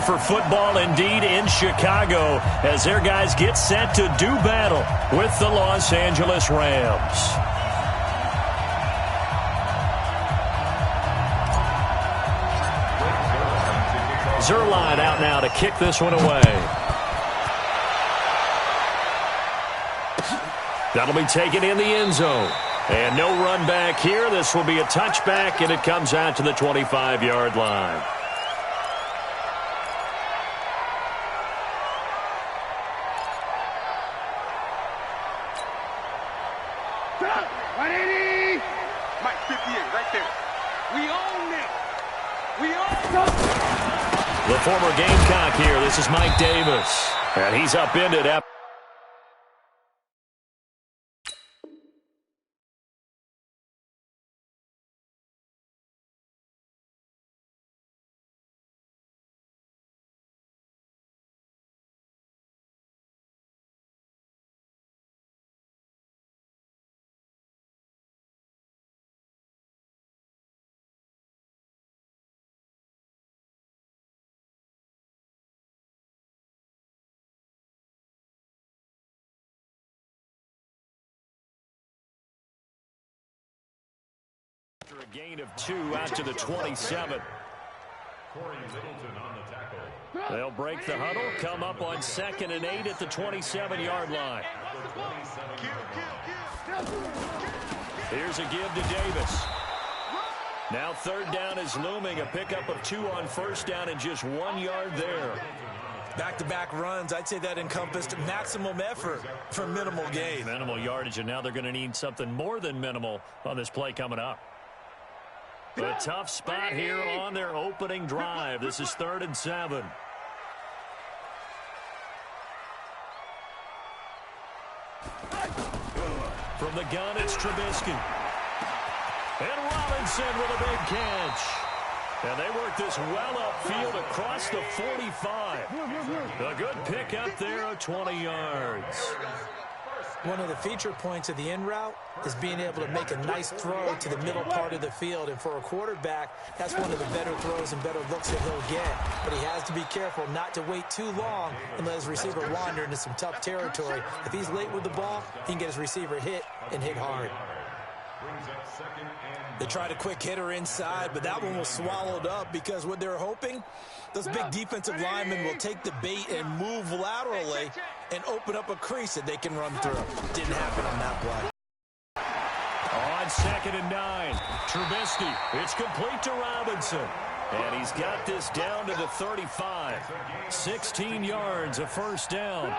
for football indeed in Chicago as their guys get set to do battle with the Los Angeles Rams. Zerline out now to kick this one away. That'll be taken in the end zone. And no run back here. This will be a touchback, and it comes out to the 25-yard line. Mike 58 right there. We own it. We own it. The former Gamecock here. This is Mike Davis. And he's upended after. After a gain of 2 out to the 27. They'll break the huddle, come up on 2nd and 8 at the 27-yard line. Here's a give to Davis. Now 3rd down is looming, a pickup of 2 on 1st down and just 1 yard there. Back-to-back runs, I'd say that encompassed maximum effort for minimal gain. Minimal yardage, and now they're going to need something more than minimal on this play coming up. A tough spot here on their opening drive. This is 3rd and 7. From the gun, it's Trubisky. And Robinson with a big catch. And they work this well upfield across the 45. A good pickup there of 20 yards. One of the feature points of the in route is being able to make a nice throw to the middle part of the field. And for a quarterback, that's one of the better throws and better looks that he'll get. But he has to be careful not to wait too long and let his receiver wander into some tough territory. If he's late with the ball, he can get his receiver hit and hit hard. They tried a quick hitter inside, but that one was swallowed up because what they're hoping, those big defensive linemen will take the bait and move laterally and open up a crease that they can run through. Didn't happen on that play. On 2nd and 9, Trubisky. It's complete to Robinson. And he's got this down to the 35. 16 yards, a 1st down.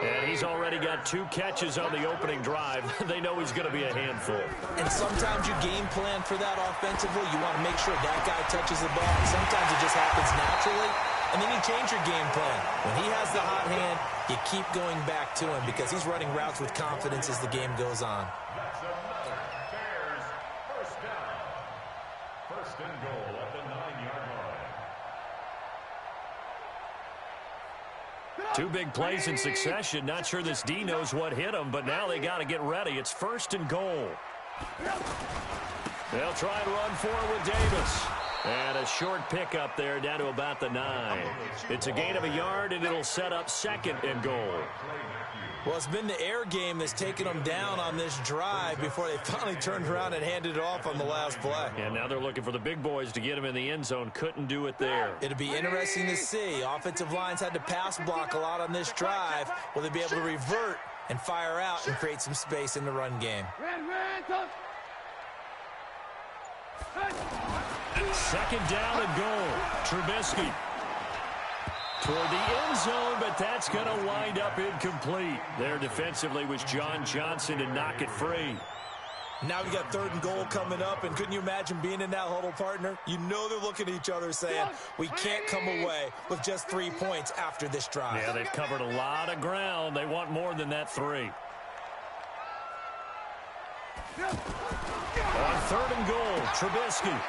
And he's already got 2 catches on the opening drive. They know he's going to be a handful. And sometimes you game plan for that offensively. You want to make sure that guy touches the ball. And sometimes it just happens naturally. And then you change your game plan. When he has the hot hand, you keep going back to him because he's running routes with confidence as the game goes on. First and goal at the 9-yard line. 2 big plays in succession. Not sure this D knows what hit him, but now they got to get ready. It's 1st and goal. They'll try and run forward with Davis. And a short pickup there down to about the 9. It's a gain of a yard, and it'll set up 2nd and goal. Well, it's been the air game that's taken them down on this drive before they finally turned around and handed it off on the last play. And now they're looking for the big boys to get him in the end zone. Couldn't do it there. It'll be interesting to see. Offensive lines had to pass block a lot on this drive. Will they be able to revert and fire out and create some space in the run game? 2nd down and goal. Trubisky toward the end zone, but that's going to wind up incomplete. There defensively was John Johnson to knock it free. Now we got 3rd and goal coming up, and couldn't you imagine being in that huddle, partner? You know they're looking at each other saying, we can't come away with just 3 points after this drive. Yeah, they've covered a lot of ground. They want more than that 3. On 3rd and goal, Trubisky.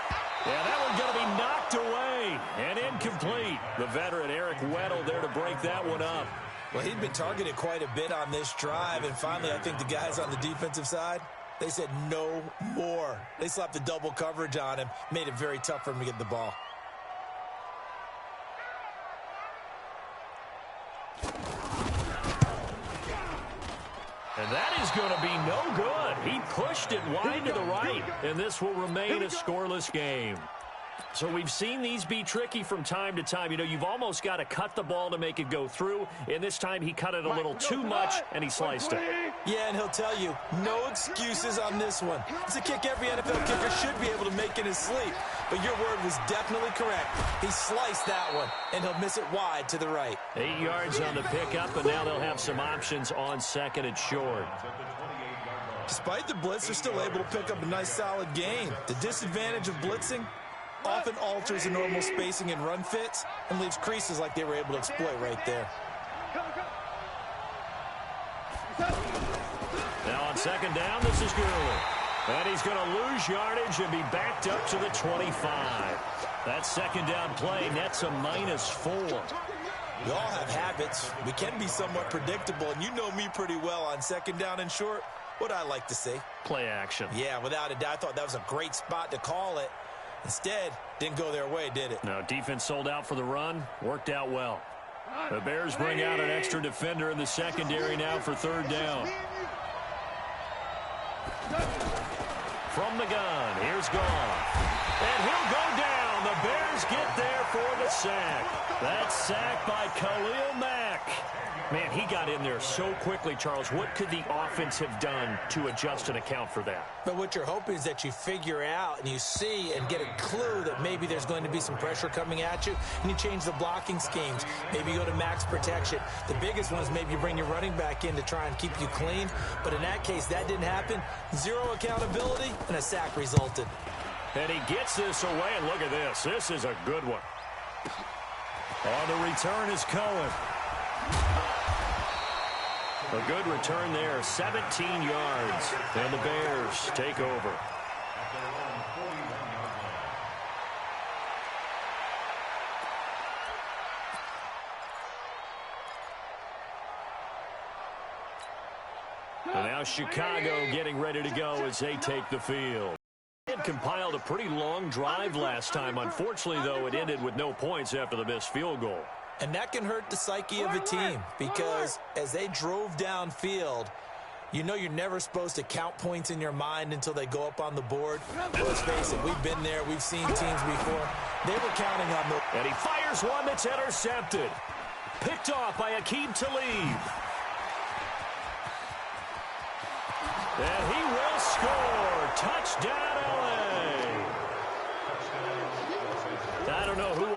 Yeah, that one's going to be knocked away and incomplete. The veteran Eric Weddle there to break that one up. Well, he'd been targeted quite a bit on this drive, and finally I think the guys on the defensive side, they said no more. They slapped the double coverage on him, made it very tough for him to get the ball. And that is going to be no good. He pushed it wide to the right, and this will remain a scoreless game. So we've seen these be tricky from time to time. You know, you've almost got to cut the ball to make it go through, and this time he cut it a little too much, and he sliced it. Yeah, and he'll tell you, no excuses on this one. It's a kick every NFL kicker should be able to make in his sleep. But your word was definitely correct. He sliced that one, and he'll miss it wide to the right. 8 yards on the pickup, and now they'll have some options on second and short. Despite the blitz, they're still able to pick up a nice, solid gain. The disadvantage of blitzing often alters the normal spacing and run fits and leaves creases like they were able to exploit right there. Now on second down, this is Gurley. And he's going to lose yardage and be backed up to the 25. That second down play nets a -4. We all have habits. We can be somewhat predictable, and you know me pretty well on second down and short. What I like to say? Play action. Yeah, without a doubt, I thought that was a great spot to call it. Instead, didn't go their way, did it? No, defense sold out for the run. Worked out well. The Bears bring out an extra defender in the secondary now for third down. From the gun, here's Goff. And he'll go down. The Bears get there for the sack. That sack by Khalil Mack. Man, he got in there so quickly, Charles. What could the offense have done to adjust and account for that? But what you're hoping is that you figure out and you see and get a clue that maybe there's going to be some pressure coming at you, and you change the blocking schemes. Maybe you go to max protection. The biggest one is maybe you bring your running back in to try and keep you clean. But in that case, that didn't happen. Zero accountability, and a sack resulted. And he gets this away, and look at this. This is a good one. On the return is Cohen. A good return there, 17 yards, and the Bears take over. And now Chicago getting ready to go as they take the field. They had compiled a pretty long drive last time. Unfortunately, though, it ended with no points after the missed field goal. And that can hurt the psyche of a team because as they drove downfield, you know you're never supposed to count points in your mind until they go up on the board. Let's face it, we've been there. We've seen teams before. They were counting on the... And he fires one that's intercepted. Picked off by Aqib Talib. And he will score. Touchdown, LA. I don't know who...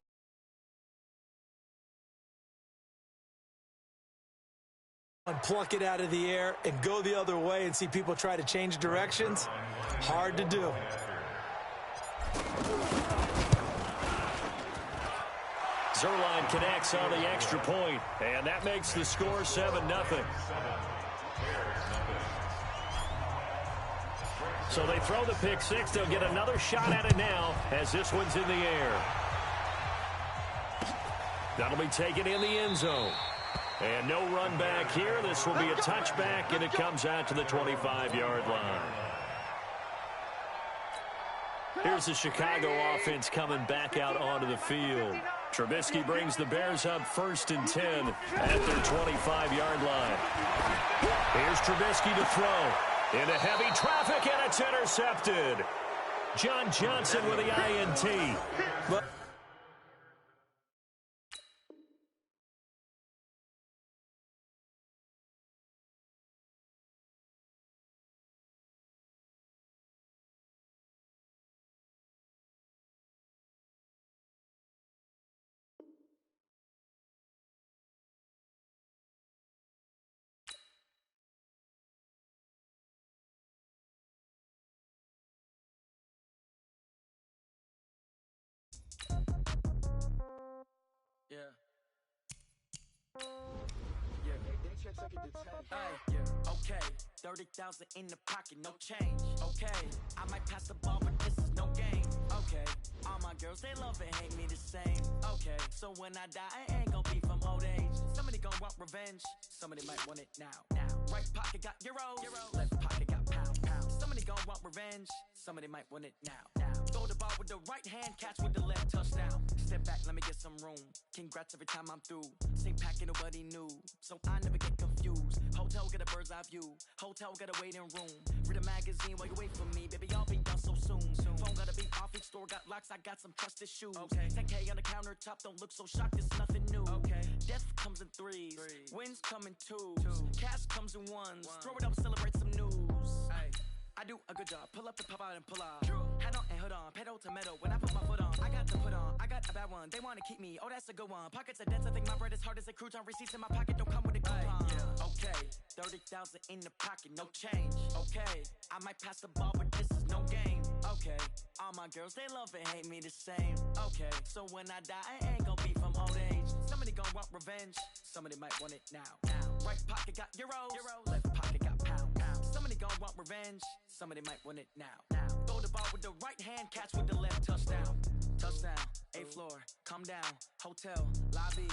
And pluck it out of the air and go the other way and see people try to change directions. Hard to do. Zerline connects on the extra point, and that makes the score 7-0. So they throw the pick six. They'll get another shot at it now as this one's in the air. That'll be taken in the end zone. And no run back here. This will be a touchback, and it comes out to the 25-yard line. Here's the Chicago offense coming back out onto the field. Trubisky brings the Bears up 1st and 10 at their 25-yard line. Here's Trubisky to throw. Into heavy traffic, and it's intercepted. John Johnson with the INT. But Okay, 30,000 in the pocket, no change. Okay, I might pass the ball, but this is no game. Okay, all my girls, they love and hate me the same. Okay, so when I die, I ain't gonna be from old age. Somebody gonna want revenge, somebody might want it now. Right pocket got euros, left pocket got pound. Somebody gonna want revenge, somebody might want it now. Throw the ball with the right hand, catch with the left, touchdown. Sit back, let me get some room. Congrats every time I'm through. Same packing, nobody knew, so I never get confused. Hotel get a bird's eye view. Hotel get a waiting room. Read a magazine while you wait for me. Baby, I'll be done so soon. Phone gotta be off, each store got locks. I got some trusted shoes. Okay. 10K on the countertop, don't look so shocked. It's nothing new. Okay. Death comes in threes. Wins come in twos. Cash comes in ones. Throw it up, celebrate some news. Ay. I do a good job. Pull up the pop out and pull out. Hat on and hood on. Pedal to metal. When I put my foot on, I got to put on. I got a bad one. They want to keep me. Oh, that's a good one. Pockets are dense. I think my bread is hard as a crouton. Receipts in my pocket don't come with a coupon. Yeah. Okay. 30,000 in the pocket. No change. Okay. I might pass the ball, but this is no game. Okay. All my girls, they love and hate me the same. Okay. So when I die, I ain't gonna be from old age. Somebody gonna want revenge. Somebody might want it now. Right pocket got euros. Left pocket got pounds. Somebody gonna want revenge. Somebody might want it now. Throw the ball with the right hand, catch with the left. Touchdown. Touchdown. 8th floor. Come down. Hotel. Lobby.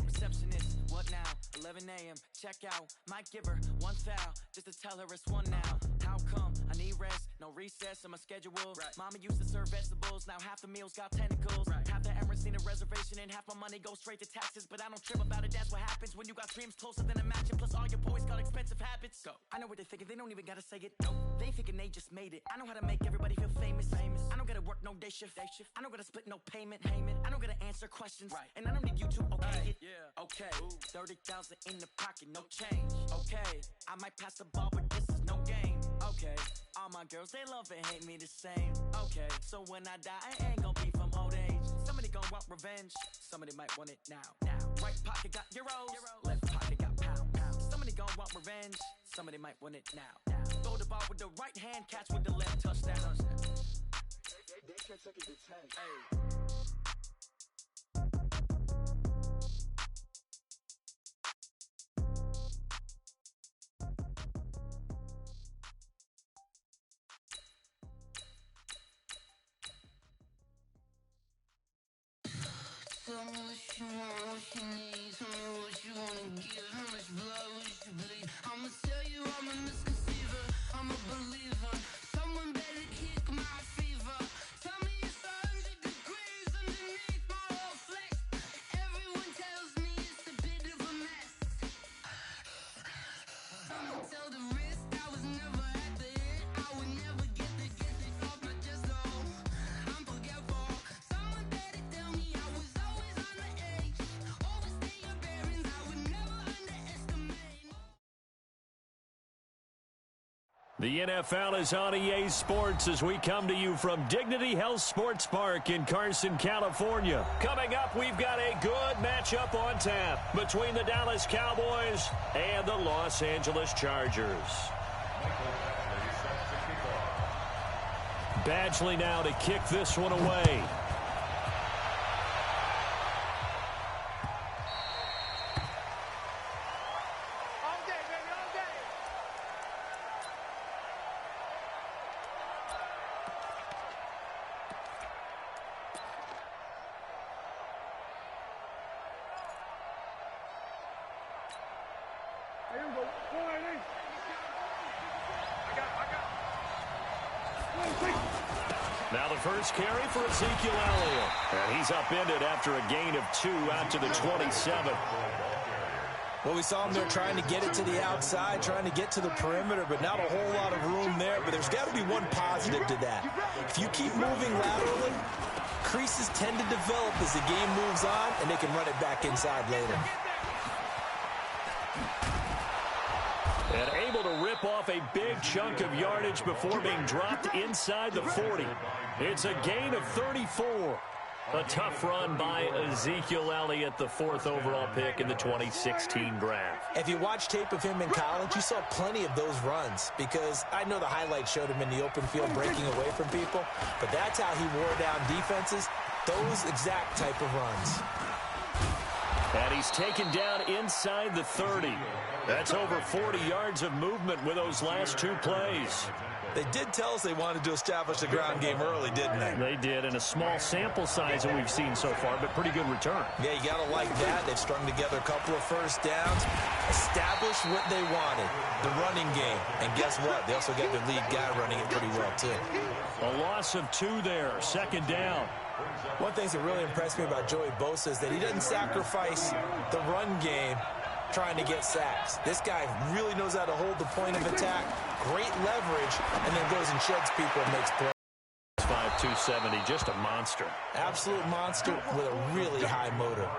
Receptionist. What now? 11 a.m. Check out. Might give her one foul just to tell her it's one now. How come? I need rest. No recess in my schedule. Right. Mama used to serve vegetables. Now half the meals got tentacles. Right. Half the Emirates need a reservation and half my money goes straight to taxes. But I don't trip about it. That's what happens when you got dreams closer than a matching. Plus all your boys got expensive habits. Go. I know what they're thinking. They don't even gotta say it. No. They thinking they just made it. I know how to make everybody feel famous. I don't gotta work no day shift. I don't gotta split no payment. I don't gotta answer questions. Right. And I don't need you to okay it. Yeah. Okay. 30,000 in the pocket. No change. Okay. I might pass the ball, but this is no game. Okay. All my girls, they love and hate me the same. Okay. So when I die, I ain't gonna be from old age. Somebody gonna want revenge. Somebody might want it now. Right pocket got euros. Left pocket got pounds. Somebody gonna want revenge. Somebody might want it now. Throw the ball with the right hand, catch with the left. Touchdown. They can't take it to 10. Hey. Tell me what you want, what you need. Tell me what you wanna give. How much blood would you bleed? I'ma tell you I'm a misconceiver. I'm a believer. Someone better kick my fever. Tell me it's 100 degrees underneath my whole flesh. Everyone tells me it's a bit of a mess. I'ma tell the risk I was never at the end. I would never get this off my chest. No, I'm forgetful. Someone better tell me I was always on the edge. Overstay your bearings. I would never underestimate. The NFL is on EA Sports as we come to you from Dignity Health Sports Park in Carson, California. Coming up, we've got a good matchup on tap between the Dallas Cowboys and the Los Angeles Chargers. Badgley now to kick this one away. All day, baby, all day. Here we go. Go ahead, Lee. I got. Now the first carry for Ezekiel Elliott. And he's upended after a gain of 2 out to the 27. Well, we saw him there trying to get it to the outside, trying to get to the perimeter, but not a whole lot of room there. But there's got to be one positive to that. If you keep moving laterally, creases tend to develop as the game moves on, and they can run it back inside later. And able to rip off a big chunk of yardage before being dropped inside the 40. It's a gain of 34. A tough run by Ezekiel Elliott, the 4th overall pick in the 2016 draft. If you watch tape of him in college, you saw plenty of those runs because I know the highlights showed him in the open field breaking away from people, but that's how he wore down defenses, those exact type of runs. And he's taken down inside the 30. That's over 40 yards of movement with those last 2 plays. They did tell us they wanted to establish the ground game early, didn't they? They did, in a small sample size that we've seen so far, but pretty good return. Yeah, you got to like that. They've strung together a couple of first downs, established what they wanted, the running game. And guess what? They also got their lead guy running it pretty well, too. A loss of 2 there, 2nd down. One thing that really impressed me about Joey Bosa is that he doesn't sacrifice the run game trying to get sacks. This guy really knows how to hold the point of attack, great leverage, and then goes and sheds people and makes plays. 270, just a monster. Absolute monster with a really high motor.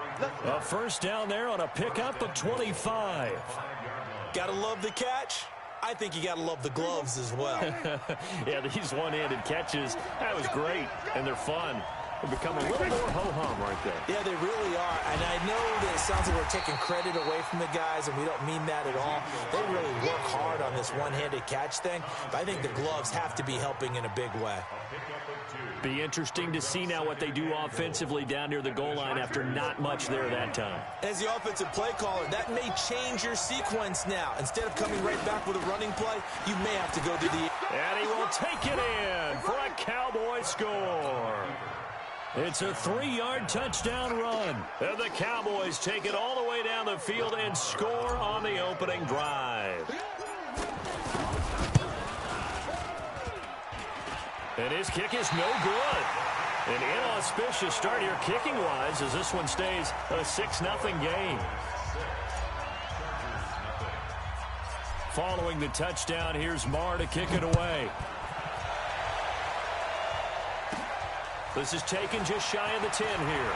A first down there on a pickup of 25. Gotta love the catch. I think you gotta love the gloves as well. Yeah, these one-handed catches, that was great, and they're fun. They become a little more ho-hum right there. Yeah, they really are. And I know that it sounds like we're taking credit away from the guys, and we don't mean that at all. They really work hard on this one-handed catch thing, but I think the gloves have to be helping in a big way. Be interesting to see now what they do offensively down near the goal line after not much there that time. As the offensive play caller, that may change your sequence now. Instead of coming right back with a running play, you may have to go to the... And he will take it in for a Cowboy score. It's a 3-yard touchdown run. And the Cowboys take it all the way down the field and score on the opening drive. And his kick is no good. An inauspicious start here kicking-wise as this one stays a 6-0 game. Following the touchdown, here's Marr to kick it away. This is taken just shy of the 10 here.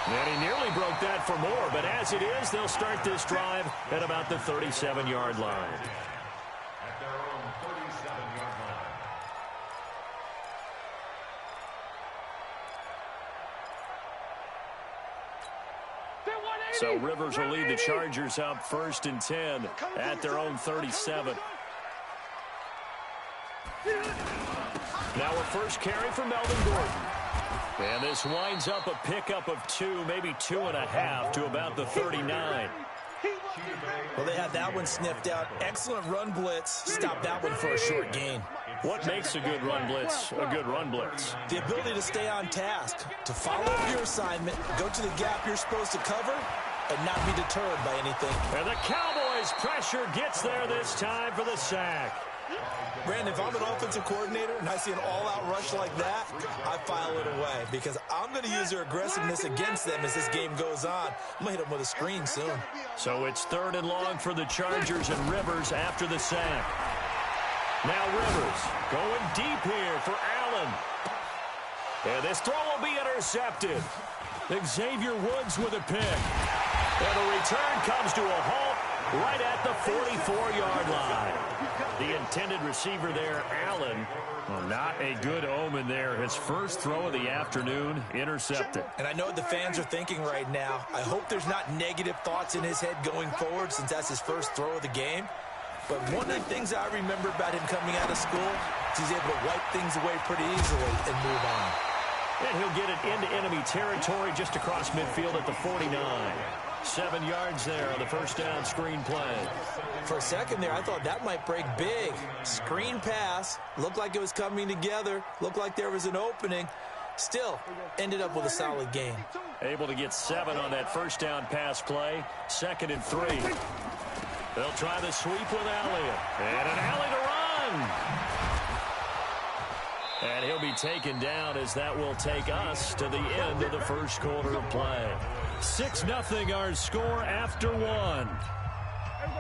And he nearly broke that for more, but as it is, they'll start this drive at about the 37-yard line. So Rivers will lead the Chargers up 1st and 10 at their own 37. Now a first carry for Melvin Gordon. And this winds up a pickup of 2, maybe 2.5 to about the 39. Well, they had that one sniffed out. Excellent run blitz. Stopped that one for a short gain. What makes a good run blitz a good run blitz? The ability to stay on task, to follow up your assignment, go to the gap you're supposed to cover, and not be deterred by anything. And the Cowboys' pressure gets there this time for the sack. Brandon, if I'm an offensive coordinator and I see an all-out rush like that, I file it away because I'm going to use their aggressiveness against them as this game goes on. I'm going to hit them with a screen soon. So it's 3rd and long for the Chargers and Rivers after the sack. Now Rivers going deep here for Allen. And this throw will be intercepted. Xavier Woods with a pick. And the return comes to a halt right at the 44-yard line. The intended receiver there, Allen, well, not a good omen there. His first throw of the afternoon, intercepted. And I know what the fans are thinking right now. I hope there's not negative thoughts in his head going forward since that's his first throw of the game. But one of the things I remember about him coming out of school is he's able to wipe things away pretty easily and move on. And he'll get it into enemy territory just across midfield at the 49. 7 yards there on the first down screen play. For a second there, I thought that might break big. Screen pass. Looked like it was coming together. Looked like there was an opening. Still, ended up with a solid gain. Able to get 7 on that first down pass play. 2nd and 3. They'll try the sweep with Elliott. And an alley to run. And he'll be taken down as that will take us to the end of the first quarter of play. 6-0 our score after 1.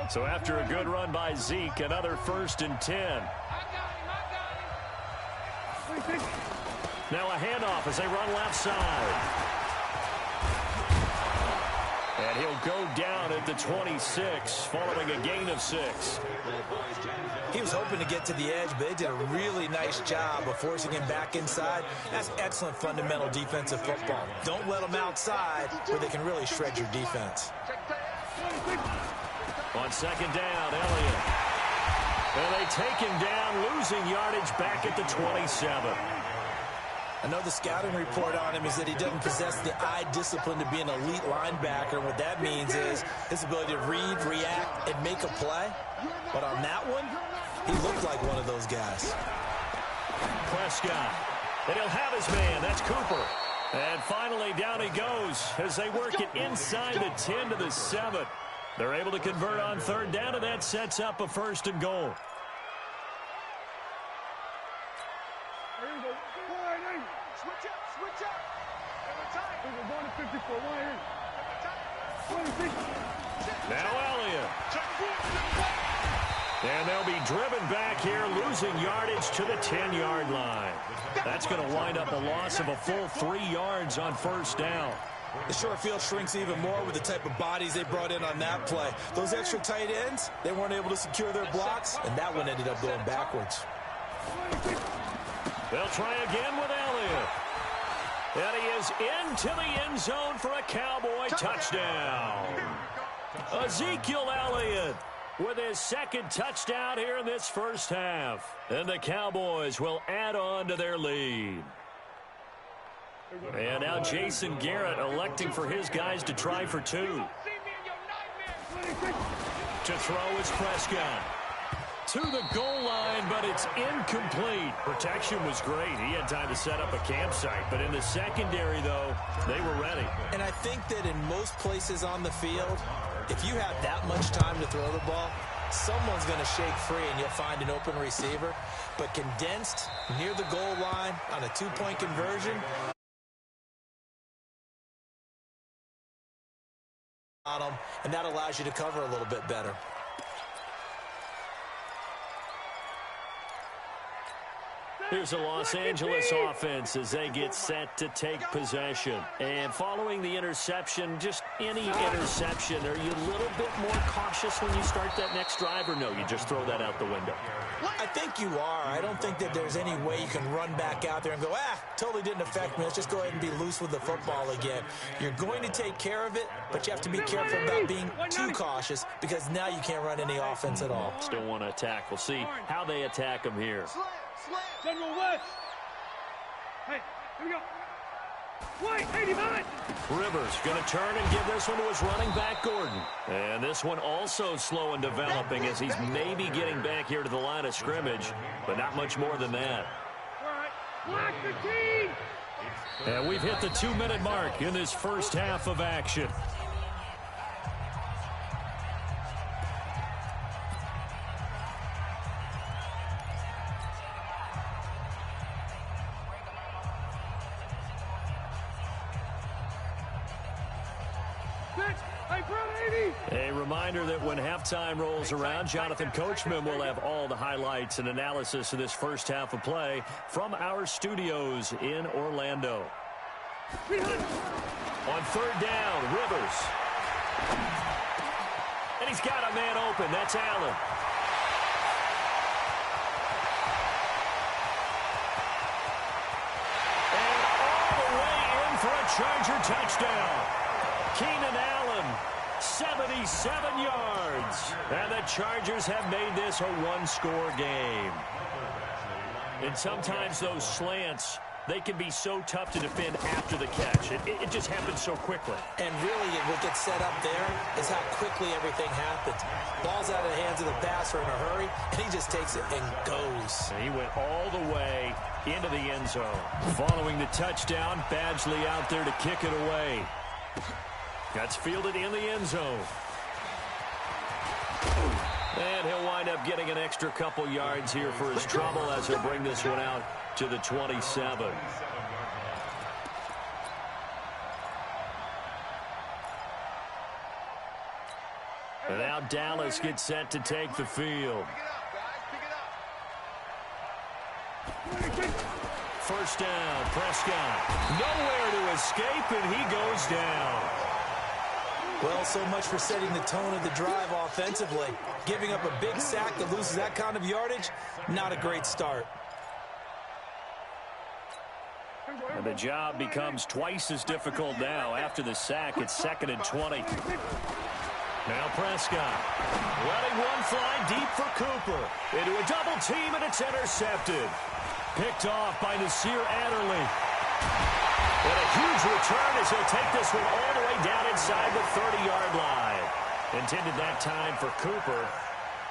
So after a good run by Zeke, another 1st and 10. Now a handoff as they run left side. And he'll go down at the 26 following a gain of 6. He was hoping to get to the edge, but they did a really nice job of forcing him back inside. That's excellent fundamental defensive football. Don't let them outside where they can really shred your defense. On 2nd down, Elliott. And they take him down, losing yardage back at the 27. I know the scouting report on him is that he doesn't possess the eye discipline to be an elite linebacker. And what that means is his ability to read, react, and make a play. But on that one, he looked like one of those guys. Prescott. And he'll have his man. That's Cooper. And finally, down he goes as they work it inside the 10 to the 7. They're able to convert on 3rd down, and that sets up a 1st and goal. Now Elliott. And they'll be driven back here, losing yardage to the 10-yard line. That's going to wind up a loss of a full 3 yards on first down. The short field shrinks even more with the type of bodies they brought in on that play. Those extra tight ends, they weren't able to secure their blocks, and that one ended up going backwards. They'll try again with Elliott. And he is into the end zone for a Cowboy touchdown. Ezekiel Elliott with his second touchdown here in this first half. And the Cowboys will add on to their lead. And now Jason Garrett electing for his guys to try for 2. To throw is Prescott. To the goal line, but it's incomplete. Protection was great. He had time to set up a campsite. But in the secondary, though, they were ready. And I think that in most places on the field, if you have that much time to throw the ball, someone's going to shake free and you'll find an open receiver. But condensed near the goal line on a 2-point conversion, on them, and that allows you to cover a little bit better. Here's a Los Angeles offense as they get set to take possession. And following the interception, just any interception, are you a little bit more cautious when you start that next drive, or no, you just throw that out the window? I think you are. I don't think that there's any way you can run back out there and go, totally didn't affect me. Let's just go ahead and be loose with the football again. You're going to take care of it, but you have to be careful about being too cautious because now you can't run any offense at all. Still want to attack. We'll see how they attack them here. General West. Hey, here we go. Wait, 89. Rivers going to turn and give this one to his running back, Gordon. And this one also slow and developing as he's maybe getting back here to the line of scrimmage, but not much more than that. All right, block the team. And we've hit the 2-minute mark in this first half of action. A reminder that when halftime rolls around, Jonathan Coachman will have all the highlights and analysis of this first half of play from our studios in Orlando. On third down, Rivers. And he's got a man open. That's Allen. And all the way in for a Charger touchdown. Keenan Allen, 77 yards. And the Chargers have made this a one-score game. And sometimes those slants, they can be so tough to defend after the catch. It just happens so quickly. And really, what gets set up there is how quickly everything happens. Ball's out of the hands of the passer in a hurry, and he just takes it and goes. And he went all the way into the end zone. Following the touchdown, Badgley out there to kick it away. That's fielded in the end zone. And he'll wind up getting an extra couple yards here for his trouble as he'll bring this one out to the 27. And now Dallas gets set to take the field. First down, Prescott. Nowhere to escape, and he goes down. Well, so much for setting the tone of the drive offensively. Giving up a big sack that loses that kind of yardage, not a great start. And the job becomes twice as difficult now. After the sack, it's 2nd and 20. Now Prescott letting one fly deep for Cooper. Into a double team, and it's intercepted. Picked off by Nasir Adderley. And a huge return as he'll take this one all the way down inside the 30-yard line. Intended that time for Cooper.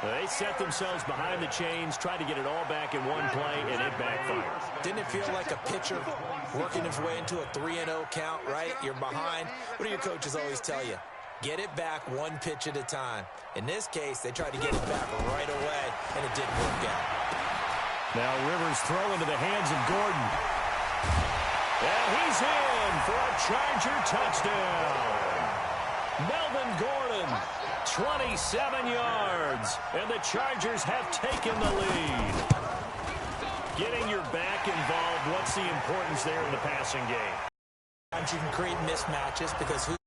They set themselves behind the chains, tried to get it all back in one play, and it backfired. Didn't it feel like a pitcher working his way into a 3-0 count, right? You're behind. What do your coaches always tell you? Get it back one pitch at a time. In this case, they tried to get it back right away, and it didn't work out. Now Rivers throw into the hands of Gordon. And he's in for a Charger touchdown. Melvin Gordon, 27 yards, and the Chargers have taken the lead. Getting your back involved, what's the importance there in the passing game? You can create mismatches because who